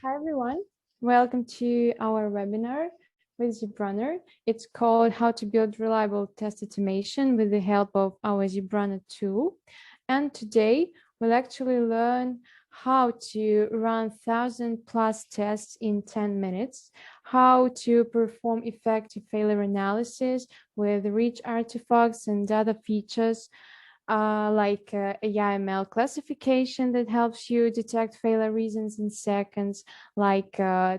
Hi everyone, welcome to our webinar with Zebrunner. It's called How to Build Reliable Test Automation with the help of our Zebrunner tool. And today we'll actually learn how to run 1,000+ tests in 10 minutes, how to perform effective failure analysis with rich artifacts and other features, like AIML classification that helps you detect failure reasons in seconds, like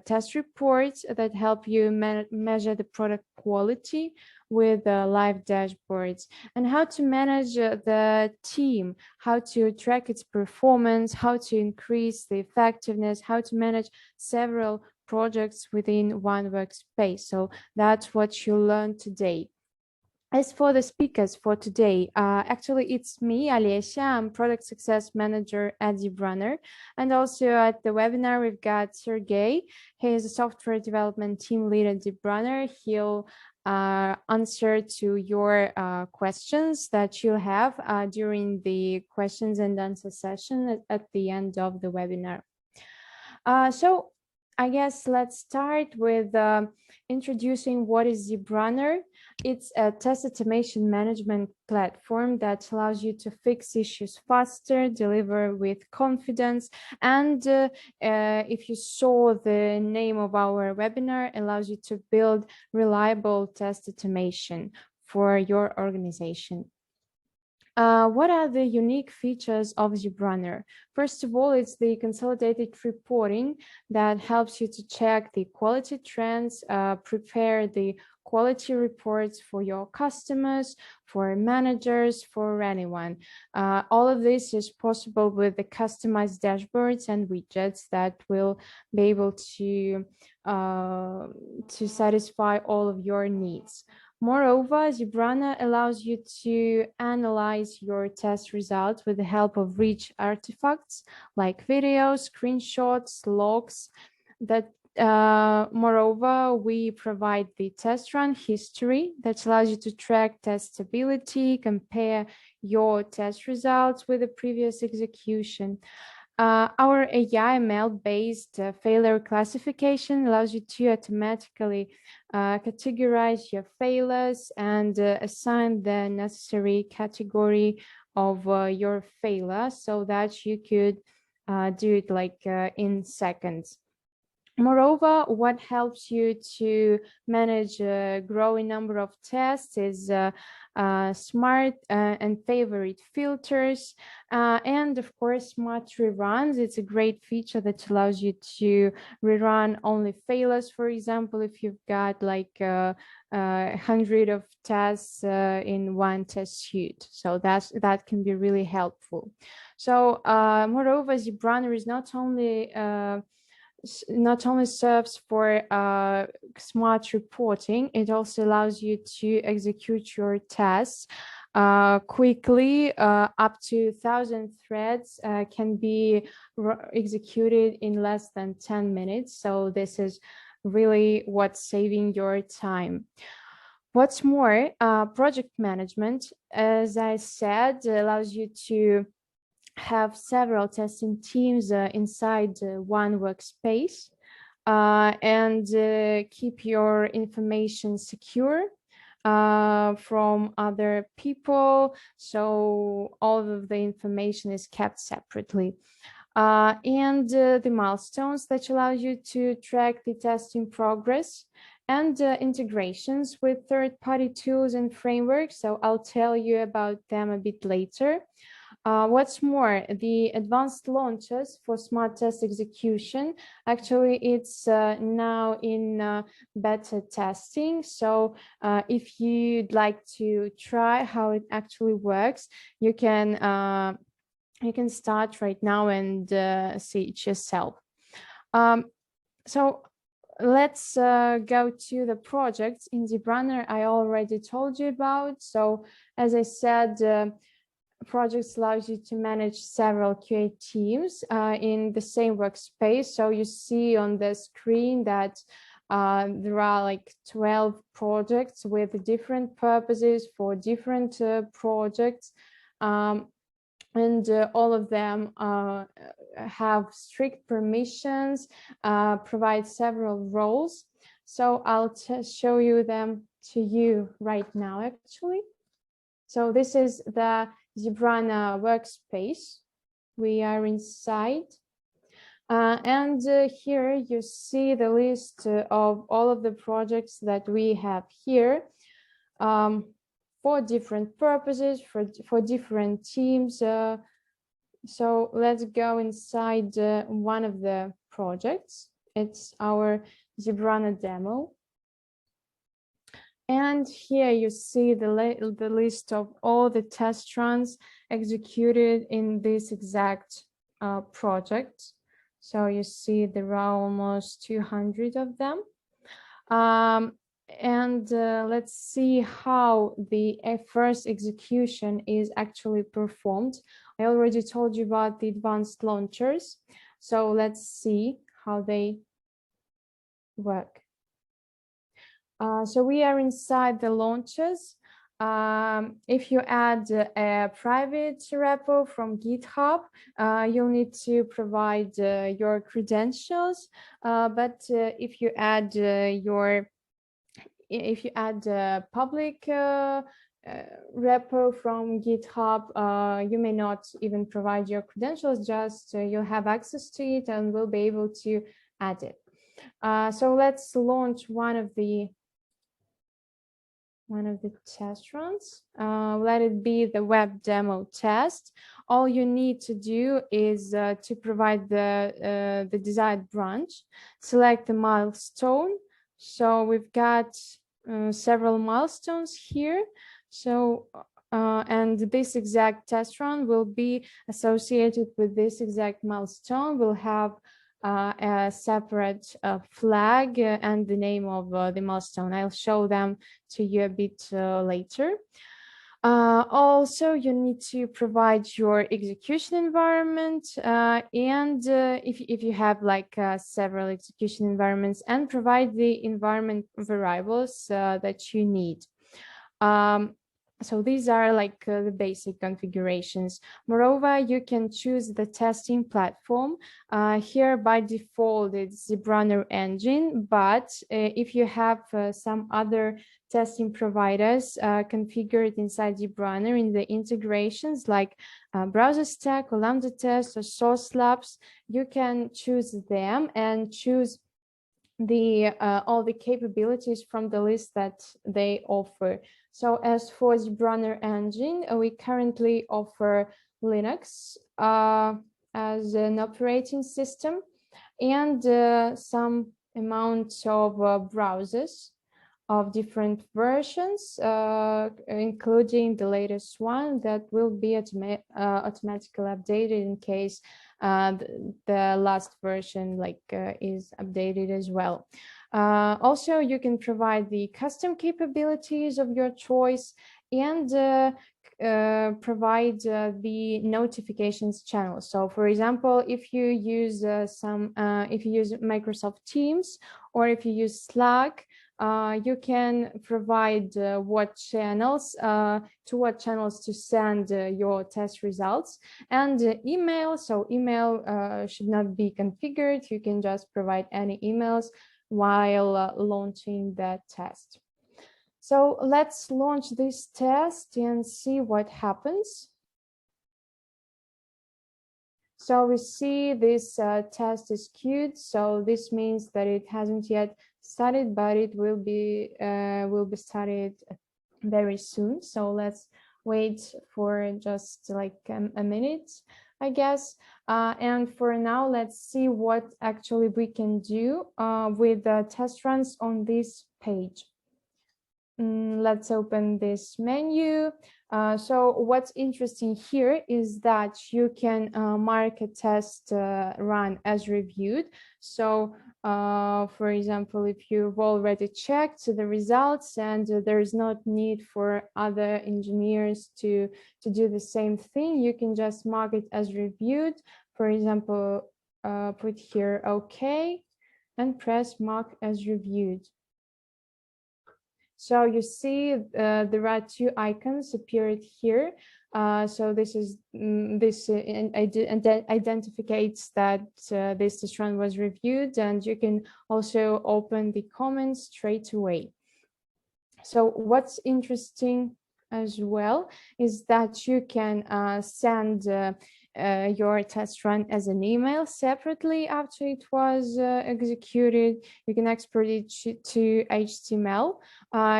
test reports that help you measure the product quality with live dashboards, and how to manage the team, how to track its performance, how to increase the effectiveness, how to manage several projects within one workspace. So that's what you'll learn today. As for the speakers for today, actually it's me, Alessia. I'm Product Success Manager at Zebrunner. And also at the webinar, we've got Sergey. He is a software development team lead at Zebrunner. He'll answer to your questions that you have during the questions and answer session at the end of the webinar. So I guess let's start with introducing what is Zebrunner. It's a test automation management platform that allows you to fix issues faster, deliver with confidence, and if you saw the name of our webinar, allows you to build reliable test automation for your organization. What are the unique features of Zebrunner? First of all, it's the consolidated reporting that helps you to check the quality trends, prepare the quality reports for your customers, for managers, for anyone. All of this is possible with the customized dashboards and widgets that will be able to satisfy all of your needs. Moreover, Zebrunner allows you to analyze your test results with the help of rich artifacts like videos, screenshots, logs. Moreover, we provide the test run history that allows you to track test stability, compare your test results with the previous execution. Our AIML-based failure classification allows you to automatically categorize your failures and assign the necessary category of your failure so that you could do it like in seconds. Moreover, what helps you to manage a growing number of tests is smart and favorite filters, and of course, smart reruns. It's a great feature that allows you to rerun only failures. For example, if you've got like 100 of tests in one test suite, so that can be really helpful. So moreover, Zebrunner is not only serves for smart reporting, it also allows you to execute your tests quickly. Up to 1,000 threads can be executed in less than 10 minutes. So this is really what's saving your time. What's more, project management, as I said, allows you to have several testing teams inside one workspace and keep your information secure from other people. So all of the information is kept separately. And the milestones that allow you to track the testing progress and integrations with third-party tools and frameworks. So I'll tell you about them a bit later. What's more, the advanced launches for smart test execution, actually it's now in beta testing. So if you'd like to try how it actually works, you can start right now and see it yourself. So let's go to the projects in Zebrunner I already told you about. So as I said, projects allows you to manage several QA teams in the same workspace. So you see on the screen that there are like 12 projects with different purposes for different projects. and all of them have strict permissions, provide several roles. So I'll show you them to you right now, actually. So this is the Zebrunner workspace. We are inside. And here you see the list of all of the projects that we have here for different purposes, for different teams. So let's go inside one of the projects. It's our Zebrunner demo. And here you see the list of all the test runs executed in this exact project. So you see there are almost 200 of them. And let's see how the first execution is actually performed. I already told you about the advanced launchers. So let's see how they work. So we are inside the launchers. If you add a private repo from GitHub, you'll need to provide your credentials. But if you add public repo from GitHub, you may not even provide your credentials, just you'll have access to it and will be able to add it. So let's launch one of the test runs. Let it be the web demo test. All you need to do is to provide the desired branch, select the milestone. So we've got several milestones here. So and this exact test run will be associated with this exact milestone. We'll have a separate flag and the name of the milestone. I'll show them to you a bit later. Also, you need to provide your execution environment and if you have like several execution environments, and provide the environment variables that you need. So these are like the basic configurations. Moreover, you can choose the testing platform. Here by default, it's Zebrunner engine, but if you have some other testing providers configured inside Zebrunner in the integrations like Browser Stack or Lambda Test or Source Labs, you can choose them and choose all the capabilities from the list that they offer. So as for Zebrunner engine, we currently offer Linux as an operating system and some amount of browsers of different versions, including the latest one that will be automatically updated in case the last version is updated as well. Also, you can provide the custom capabilities of your choice and provide the notifications channel. So, for example, if you use Microsoft Teams or if you use Slack, you can provide what channels to send your test results, and email. So email should not be configured. You can just provide any emails while launching that test. So let's launch this test and see what happens. So we see this test is queued. So this means that it hasn't yet started, but it will be started very soon. So let's wait for just like a minute, I guess. And for now, let's see what actually we can do with the test runs on this page. Let's open this menu. So what's interesting here is that you can mark a test run as reviewed. So for example, if you've already checked the results and there is not need for other engineers to do the same thing, you can just mark it as reviewed. For example, put here OK and press mark as reviewed. So you see there are two icons appeared here. So this is identifies that this test run was reviewed, and you can also open the comments straight away. So what's interesting as well is that you can send your test run as an email separately after it was executed. You can export it to HTML.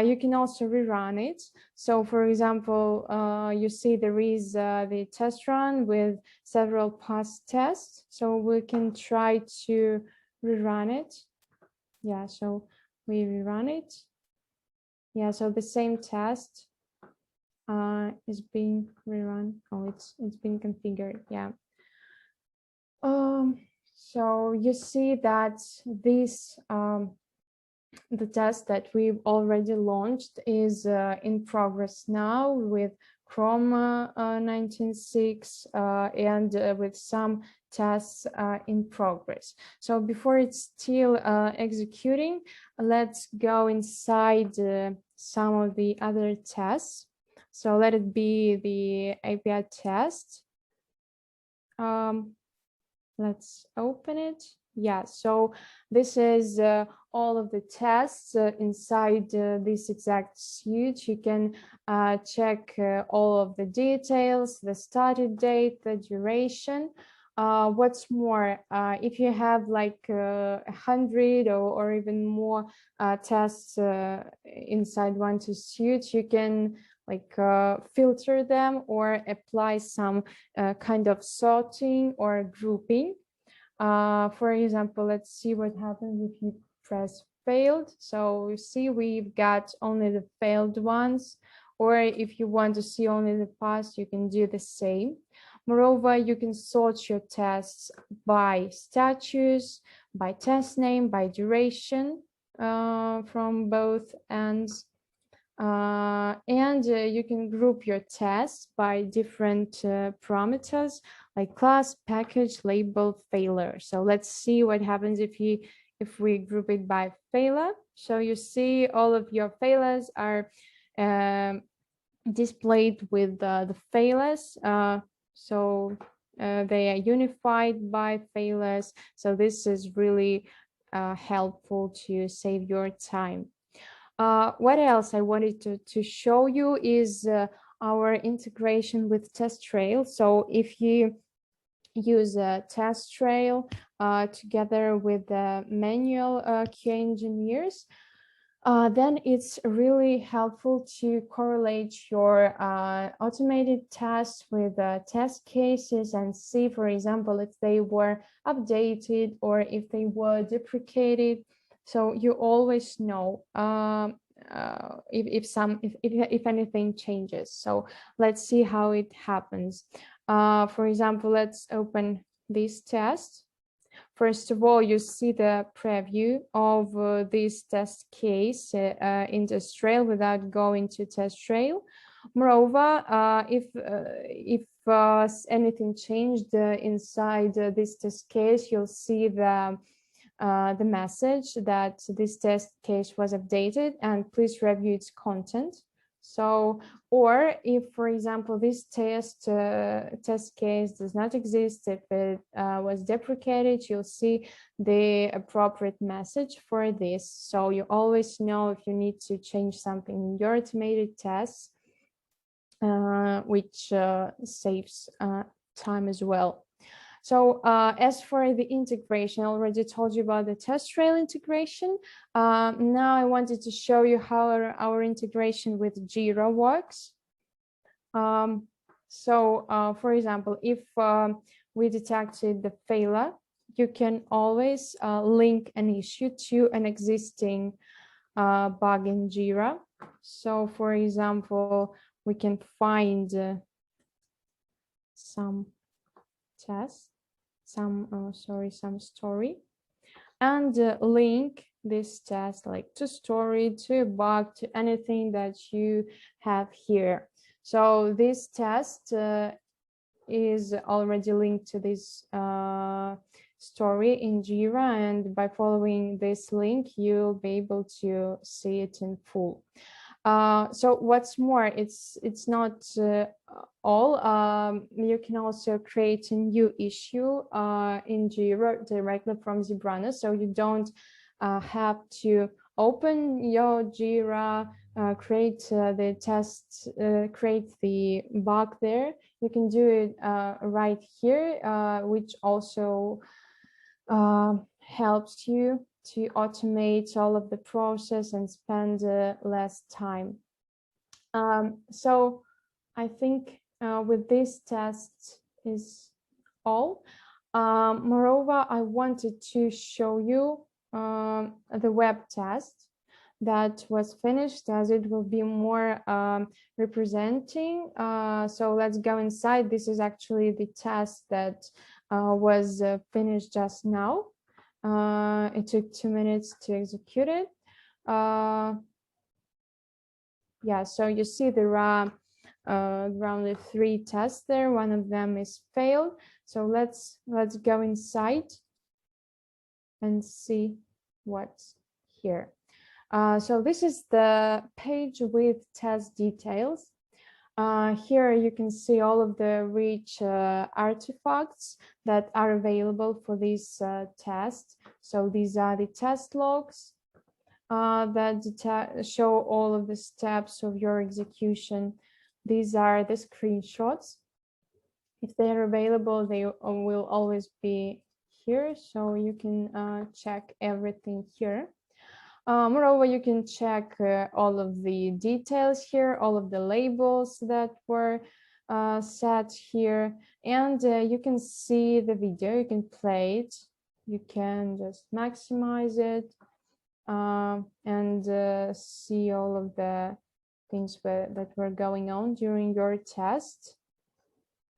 You can also rerun it. So for example, you see there is the test run with several past tests. So we can try to rerun it. Yeah, so we rerun it. Yeah, so the same test is being rerun. Oh, it's been configured. Yeah. So you see that this the test that we've already launched is in progress now with Chrome 19.6 and with some tests in progress. So before it's still executing, let's go inside some of the other tests. So let it be the API test. Let's open it. Yeah, so this is all of the tests inside this exact suite. You can check all of the details, the started date, the duration. What's more, if you have like 100 or even more tests inside one to suite, you can like filter them or apply some kind of sorting or grouping. For example, let's see what happens if you press failed. So you see we've got only the failed ones, or if you want to see only the passed, you can do the same. Moreover, you can sort your tests by status, by test name, by duration from both ends. And you can group your tests by different parameters like class, package, label, failure. So let's see what happens if we group it by failure. So you see all of your failures are displayed with the failures. So they are unified by failures. So this is really helpful to save your time. What else I wanted to show you is our integration with TestRail. So if you use a TestRail together with the manual QA engineers, then it's really helpful to correlate your automated tests with test cases and see, for example, if they were updated or if they were deprecated. So you always know if anything changes. So let's see how it happens. For example, let's open this test. First of all, you see the preview of this test case in TestRail without going to TestRail. Moreover, if anything changed inside this test case, you'll see the message that this test case was updated and please review its content. So, or if, for example, this test case does not exist, if it was deprecated, you'll see the appropriate message for this. So you always know if you need to change something in your automated tests, which saves time as well. So as for the integration, I already told you about the TestRail integration. Now I wanted to show you how our integration with Jira works. For example, if we detected the failure, you can always link an issue to an existing bug in Jira. So for example, we can find some test, some story, and link this test like to story, to bug, to anything that you have here. So this test is already linked to this story in Jira, and by following this link, you'll be able to see it in full. So what's more, it's not all. You can also create a new issue in Jira directly from Zebrunner, so you don't have to open your Jira, create the test, create the bug there. You can do it right here, which also helps you to automate all of the process and spend less time. So I think with this test is all. Moreover, I wanted to show you the web test that was finished, as it will be more representing. So let's go inside. This is actually the test that was finished just now. It took 2 minutes to execute it. Yeah, so you see there are around 3 tests there. One of them is failed. So let's go inside and see what's here. So this is the page with test details. Here you can see all of the rich artifacts that are available for this test. So these are the test logs that show all of the steps of your execution. These are the screenshots. If they are available, they will always be here, so you can check everything here. Moreover, you can check all of the details here, all of the labels that were set here, and you can see the video, you can play it, you can just maximize it and see all of the things that were going on during your test.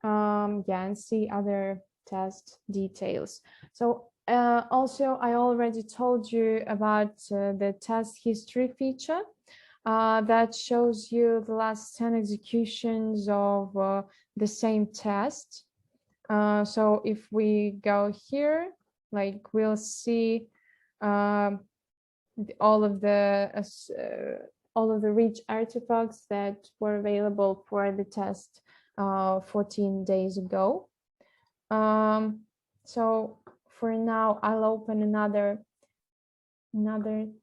Yeah, and see other test details. So also, I already told you about the test history feature that shows you the last 10 executions of the same test. So if we go here, like we'll see all of the rich artifacts that were available for the test 14 days ago. So for now, I'll open another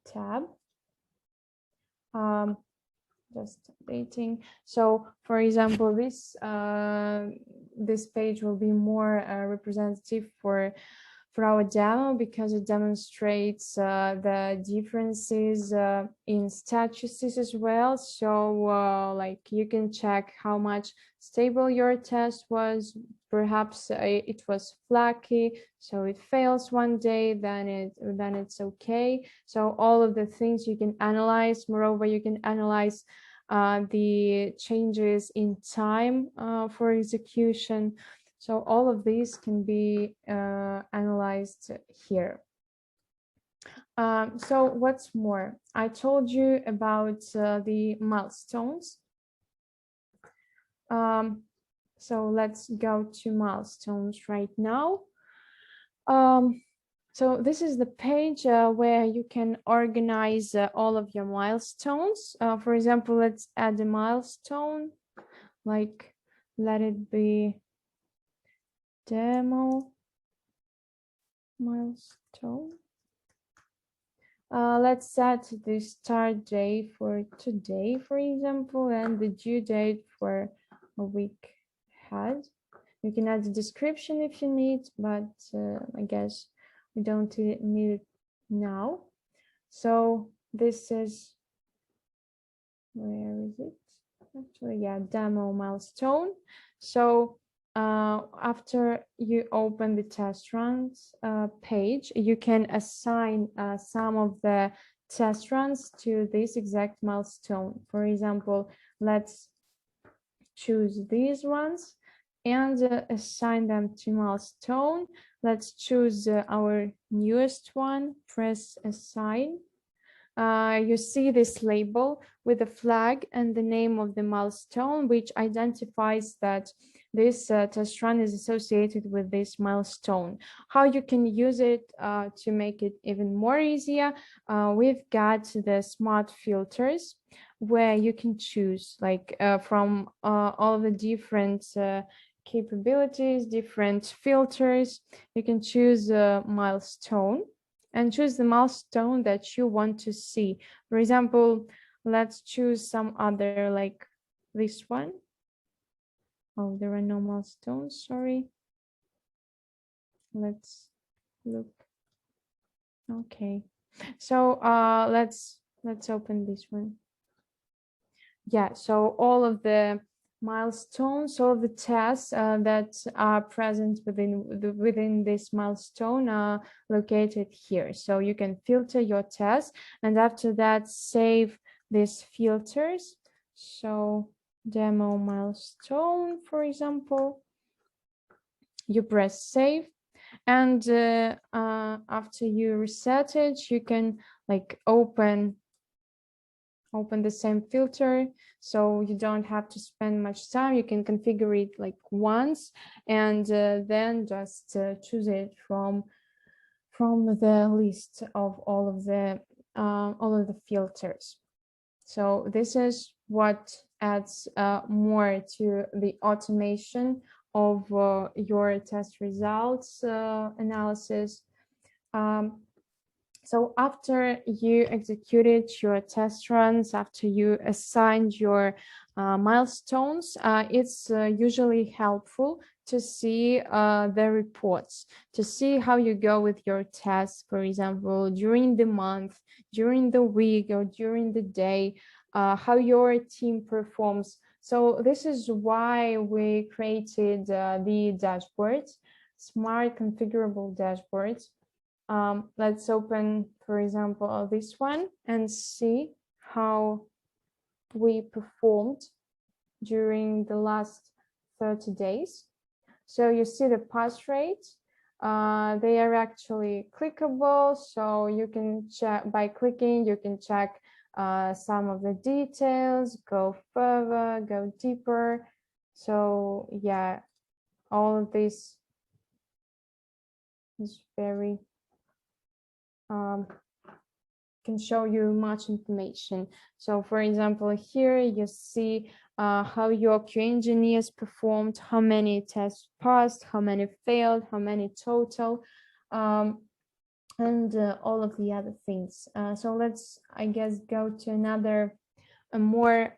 tab. Just updating. So for example, this page will be more representative for our demo, because it demonstrates the differences in statuses as well. So like you can check how much stable your test was. Perhaps it was flaky, so it fails one day, then it's okay. So all of the things you can analyze. Moreover, you can analyze the changes in time for execution. So all of these can be analyzed here. So what's more, I told you about the milestones. So let's go to milestones right now. So this is the page where you can organize all of your milestones. For example, let's add a milestone, like let it be demo milestone. Let's set the start date for today, for example, and the due date for a week ahead. You can add the description if you need, but I guess we don't need it now. So this is, where is it? Actually, yeah, demo milestone. So after you open the test runs page, you can assign some of the test runs to this exact milestone. For example, let's choose these ones and assign them to milestone. Let's choose our newest one, press assign. You see this label with the flag and the name of the milestone, which identifies that this test run is associated with this milestone. How you can use it to make it even more easier, we've got the smart filters where you can choose like from all the different capabilities, different filters. You can choose a milestone and choose the milestone that you want to see. For example, let's choose some other like this one. Oh, there are no milestones, sorry. Let's look. Okay. So let's open this one. Yeah, so all of the milestones, all of the tasks that are present within this milestone are located here. So you can filter your tasks, and after that save these filters. So demo milestone, for example, you press save, and after you reset it, you can like open the same filter, so you don't have to spend much time. You can configure it like once, and then just choose it from the list of all of the filters. So this is what adds more to the automation of your test results analysis. So after you executed your test runs, after you assigned your milestones, it's usually helpful to see the reports, to see how you go with your tests, for example, during the month, during the week, or during the day, how your team performs. So this is why we created the dashboards, smart configurable dashboards. Let's open, for example, this one and see how we performed during the last 30 days. So you see the pass rate. They are actually clickable, so you can check by clicking, you can check some of the details, go further, go deeper. So yeah, all of this is very can show you much information. So for example, here you see how your QA engineers performed, how many tests passed, how many failed, how many total, and all of the other things. So let's, I guess, go to another, a more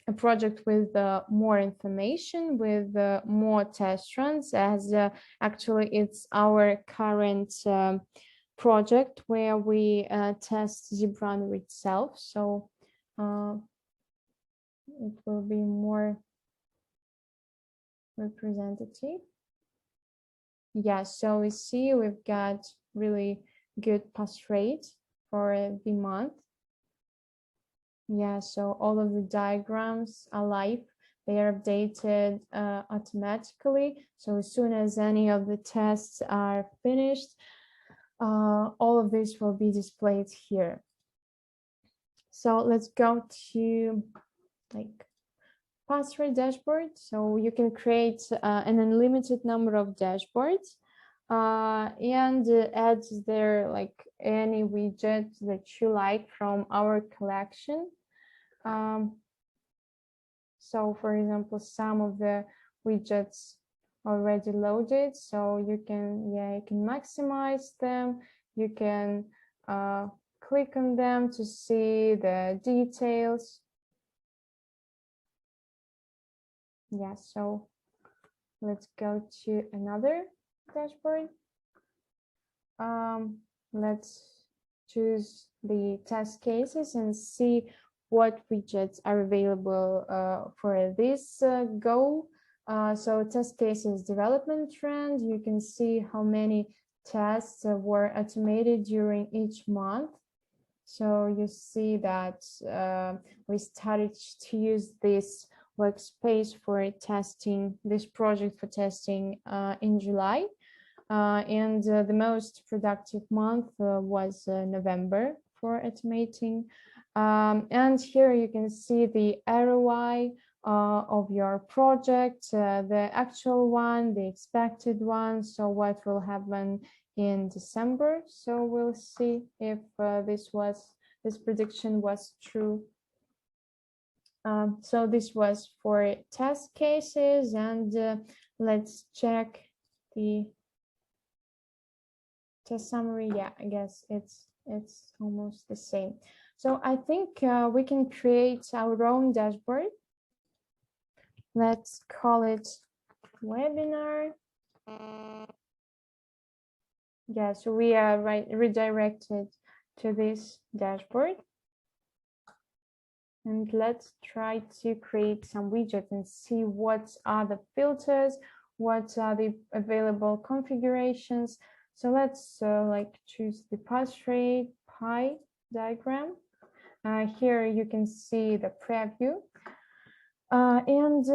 a project with more information, with more test runs, as actually it's our current project where we test Zebrunner itself. So it will be more representative. Yeah, so we see we've got really good pass rate for the month. Yeah, so all of the diagrams are live. They are updated automatically. So as soon as any of the tests are finished, all of this will be displayed here. So let's go to like pass rate dashboard. So you can create an unlimited number of dashboards and add there like any widget that you like from our collection. So for example, some of the widgets already loaded, so you can, yeah, you can maximize them. You can click on them to see the details. Yeah, so let's go to another dashboard. Let's choose the test cases and see what widgets are available for this goal. So test cases development trend, you can see how many tests were automated during each month. So you see that we started to use this workspace for testing, this project for testing in July. And the most productive month was November for automating. And here you can see the ROI of your project, the actual one, the expected one, so what will happen in December. So we'll see if this prediction was true. So this was for test cases, and let's check the test summary. Yeah, I guess it's almost the same. So I think we can create our own dashboard. Let's call it webinar. Yeah, so we are redirected to this dashboard. And let's try to create some widgets and see what are the filters, what are the available configurations. So let's like choose the path rate pie diagram. Here you can see the preview, and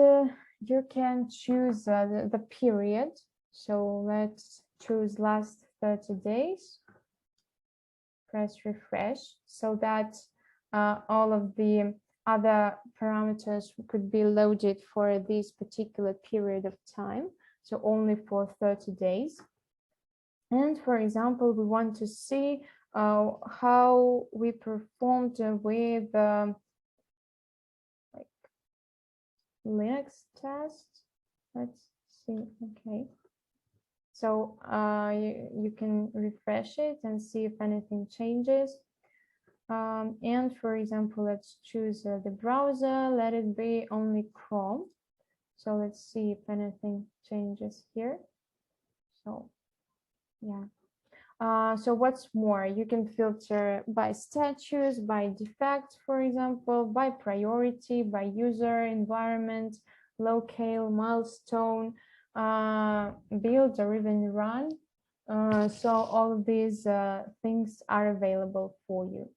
you can choose the period. So let's choose last 30 days. Press refresh so that all of the other parameters could be loaded for this particular period of time, so only for 30 days. And for example, we want to see how we performed with like Linux test. Let's see. Okay. So you can refresh it and see if anything changes. And for example, let's choose the browser, let it be only Chrome. So let's see if anything changes here. So yeah. So what's more, you can filter by status, by defect, for example, by priority, by user, environment, locale, milestone, build or even run. So all of these things are available for you.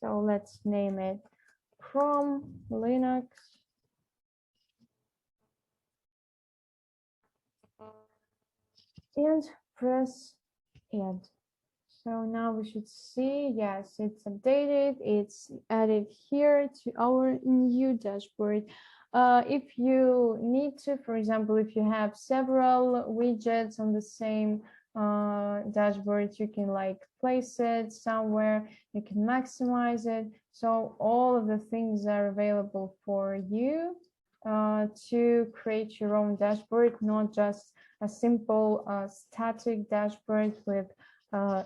So let's name it Chrome Linux and press add. So now we should see, yes, it's updated, it's added here to our new dashboard. If you need to, for example, if you have several widgets on the same dashboard, you can like place it somewhere, you can maximize it. So all of the things are available for you to create your own dashboard, not just a simple static dashboard with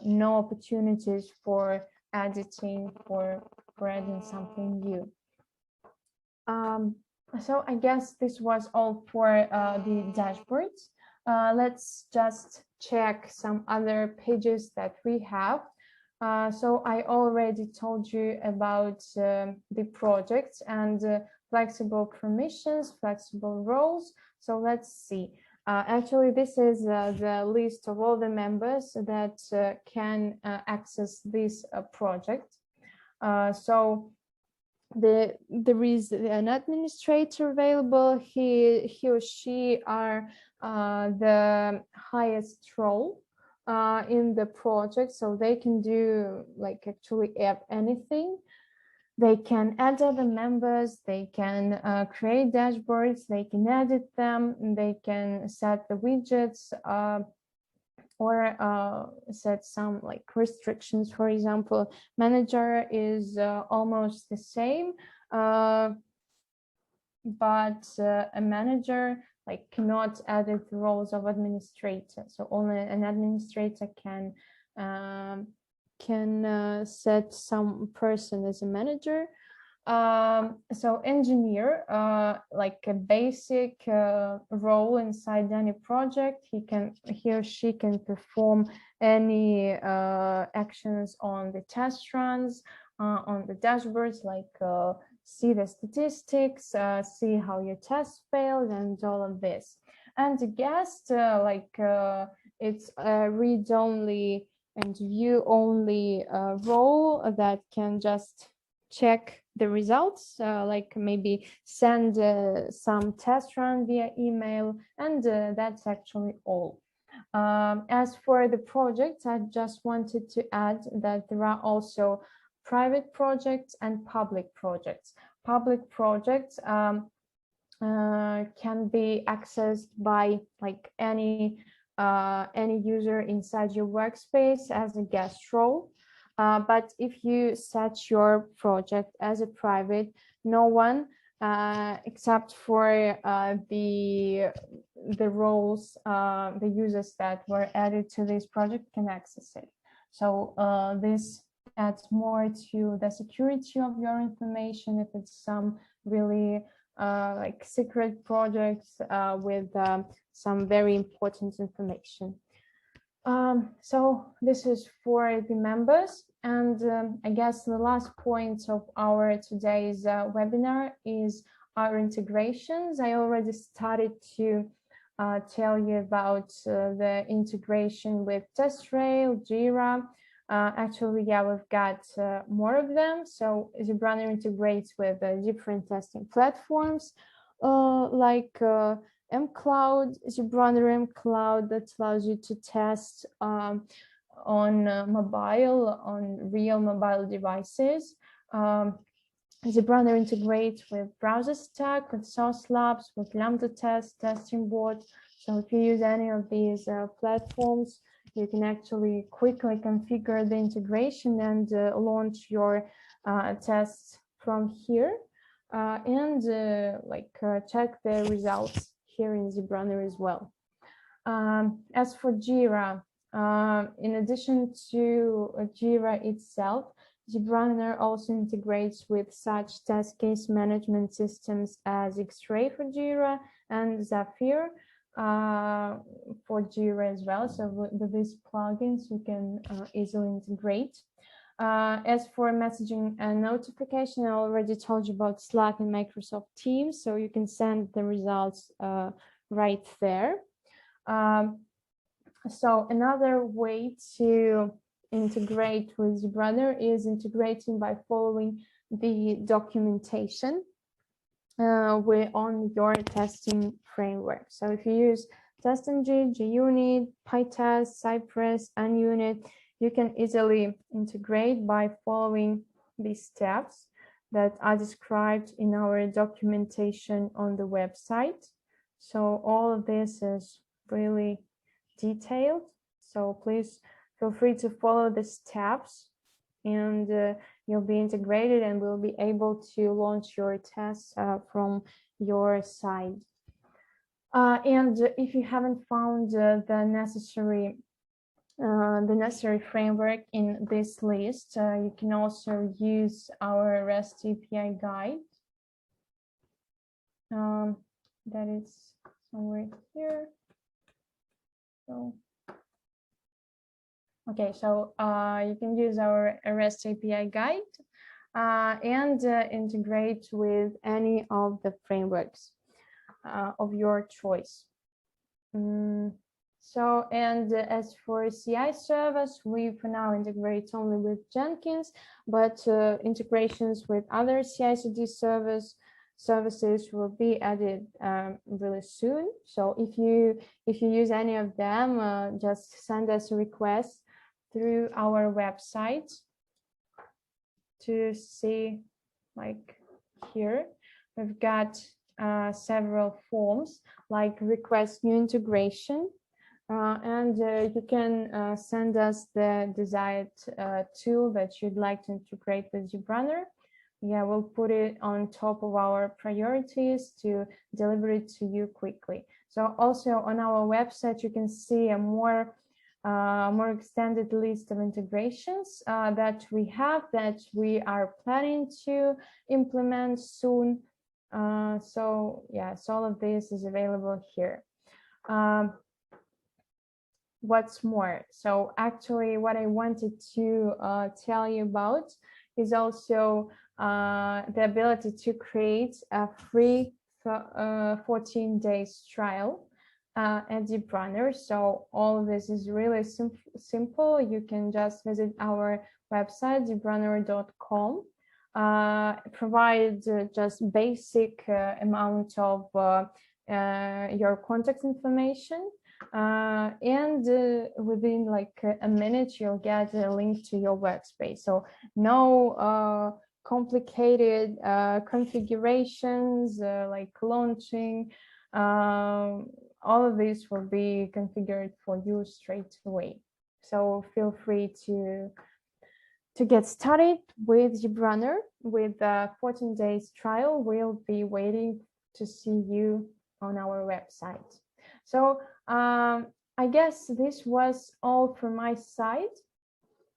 no opportunities for editing, for adding something new. So I guess this was all for the dashboards. Let's just check some other pages that we have. So I already told you about the projects and flexible permissions, flexible roles. So let's see. Actually, this is the list of all the members that can access this project. So there is an administrator available. He or she are the highest role in the project, so they can do like actually anything. They can add other members, they can create dashboards, they can edit them, they can set the widgets or set some like restrictions. For example, manager is almost the same, but a manager like cannot edit the roles of administrator. So only an administrator can set some person as a manager. So engineer, like a basic role inside any project, he or she can perform any actions on the test runs, on the dashboards, like see the statistics, see how your test failed, and all of this. And the guest, it's a read-only and view-only role that can just check the results, like maybe send some test run via email, and that's actually all. As for the project, I just wanted to add that there are also private projects and public projects. Public projects can be accessed by like any user inside your workspace as a guest role. But if you set your project as a private, no one except for the roles, the users that were added to this project can access it. So this adds more to the security of your information if it's some really like secret projects with some very important information. So this is for the members, and I guess the last point of our today's webinar is our integrations. I already started to tell you about the integration with TestRail, Jira. Actually, yeah, we've got more of them. So Zebrunner integrates with different testing platforms like mCloud, Zebrunner mCloud, that allows you to test on mobile, on real mobile devices. Zebrunner integrates with Browser Stack, with Sauce Labs, with Lambda Test, Testing Board. So if you use any of these platforms, you can actually quickly configure the integration and launch your tests from here and check the results here in Zebrunner as well. As for Jira, in addition to Jira itself, Zebrunner also integrates with such test case management systems as X-Ray for Jira and Zephyr for Jira as well. So with these plugins, you can easily integrate. As for messaging and notification, I already told you about Slack and Microsoft Teams, so you can send the results right there. So another way to integrate with Zebrunner is integrating by following the documentation on your testing framework. So if you use TestNG, JUnit, PyTest, Cypress, and Unit, you can easily integrate by following these steps that are described in our documentation on the website. So all of this is really detailed. So please feel free to follow the steps and you'll be integrated and will be able to launch your tests from your side. And if you haven't found the necessary framework in this list, you can also use our REST API guide. That is somewhere here. So, okay, so you can use our REST API guide and integrate with any of the frameworks of your choice. So, and as for CI service, we for now integrate only with Jenkins, but integrations with other CI/CD services will be added really soon. So if you use any of them, just send us a request through our website to see, like here, we've got several forms like request new integration. And you can send us the desired tool that you'd like to integrate with Zebrunner. Yeah, we'll put it on top of our priorities to deliver it to you quickly. So also on our website, you can see a more extended list of integrations that we have, that we are planning to implement soon. So yes, all of this is available here. What's more, so actually what I wanted to tell you about is also the ability to create a free 14 days trial at Zebrunner. So all of this is really simple. You can just visit our website, zebrunner.com, provide just basic amount of your contact information. and within like a minute you'll get a link to your workspace. So no complicated configurations like launching. All of this will be configured for you straight away. So feel free to get started with Zebrunner. With a 14 days trial, we'll be waiting to see you on our website. So I guess this was all from my side.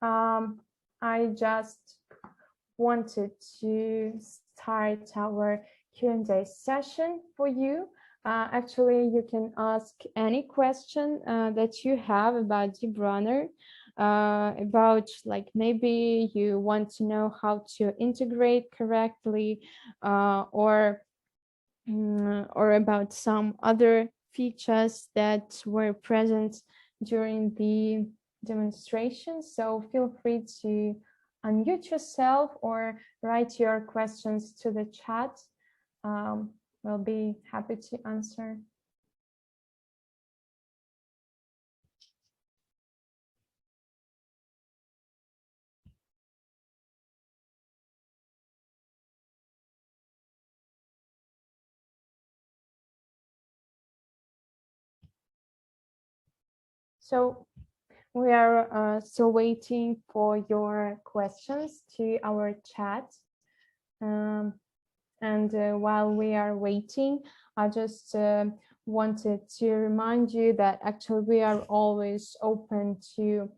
I just wanted to start our Q&A session for you. Actually, you can ask any question that you have about Zebrunner, about like maybe you want to know how to integrate correctly, or about some other features that were present during the demonstration. So feel free to unmute yourself or write your questions to the chat. We'll be happy to answer. So we are still waiting for your questions to our chat. And while we are waiting, I just wanted to remind you that actually we are always open to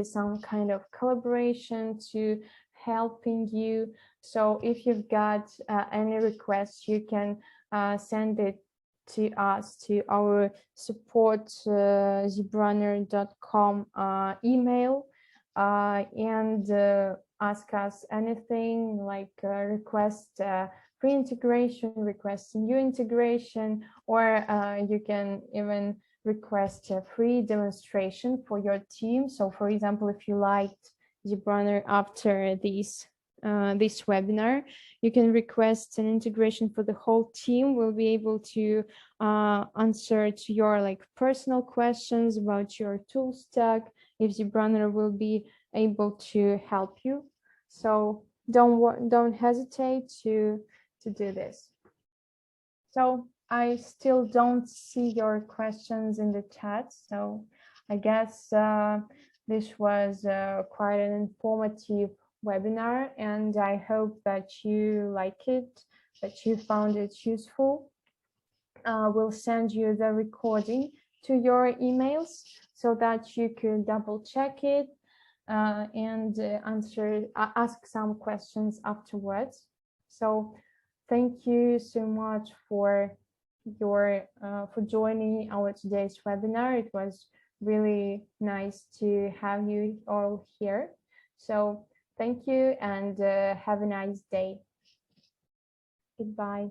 some kind of collaboration, to helping you. So if you've got any requests, you can send it to us to our support zebrunner.com email, and ask us anything like request free integration, request new integration, or you can even request a free demonstration for your team. So for example, if you liked Zebrunner after this webinar, you can request an integration for the whole team. We'll be able to answer to your like personal questions about your tool stack, if Zebrunner will be able to help you. So don't hesitate to do this. So I still don't see your questions in the chat. So I guess this was quite an informative webinar, and I hope that you like it, that you found it useful. We'll send you the recording to your emails so that you could double check it and ask some questions afterwards. So thank you so much for joining our today's webinar. It was really nice to have you all here. So thank you, and have a nice day. Goodbye.